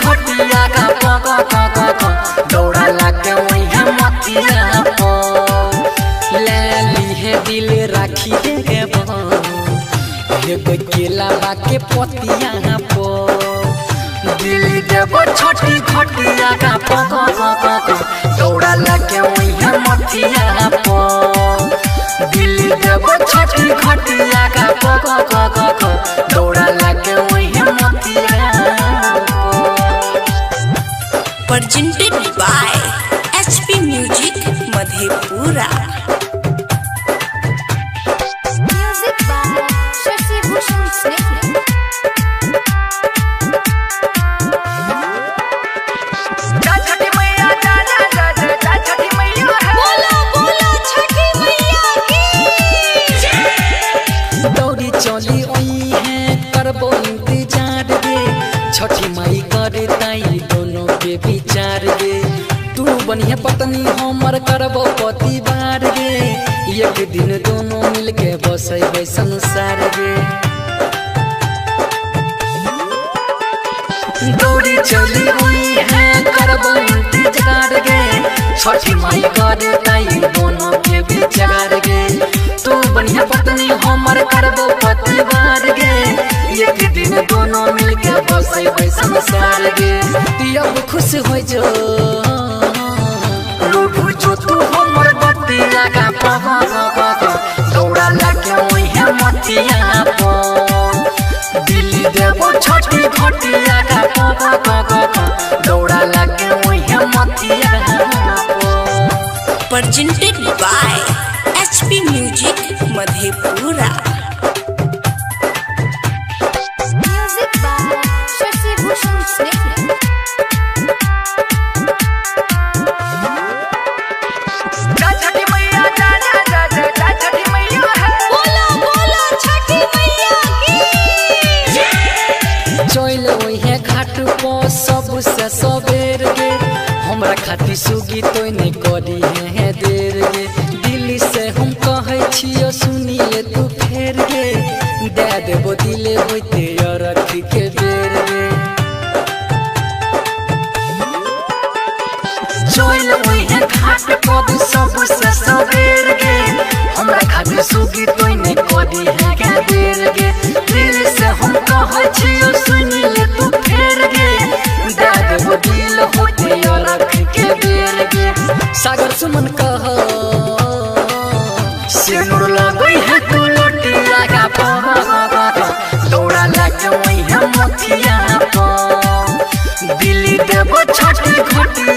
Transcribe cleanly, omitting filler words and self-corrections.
घटिया का दौड़ा लाके वही मतिया पो ले ली है दिल राखी है केला बाके पतिया पो दिल देव छोटी घटिया का दौड़ा लाके वही मतिया पो दिल देव छोटी घटिया का दौड़ा लाके वही मतिया presented by HP Music Madhepura। Music by Shashi Bhushan Snehhi। बोलो बोलो छठी मैया की दौड़ी चली ओई है करबो इंतजार गे छठी माई करे ताई दोनों के विचार गे तू बनिया पत्नी हमर करबो पतिवार गे एक दिन दोनों मिलके बसैबे संसार गे दौड़ी चली ओई है करबो इंतजार गे छठी माई करे ताई दोनों के विचार गे तू बनिया पत्नी हमर करबो पतिवार गे एक दिन दोनों मिलके बसैबे संसार गे अब खुश हो जो रूठ जो तू हमर बतिया का दौड़ा लाके वही मतिया पो दिल्ली देवो छोटी घटिया का दौड़ा लाके वही मतिया पो presented by HP Music Madhepura। Music by Shashi Bhushan Snehhi। बोलो बोलो छठी मैया की चल वही घाट पो सबसे सबेर गे हमरा खातिर सुगी तो नहीं करी है देर गे दिल्ली से हम कहे छियो सुनी ले तू फेर गे दे देबो दिले होते रख के बेर गे चल वही घाट पो सबसे सबेर गे हमरा खातिर सुगी तो नहीं करी है देर गे दिल से हम कहे छियो सुनी ले तू फेर गे दे देबो दिल होते रख के बेर गे सागर सुमन कह सिनुर लगई है तू लोटिया का दौड़ा लाके वही मतिया पो दिल्ली देबो छोटी घटिया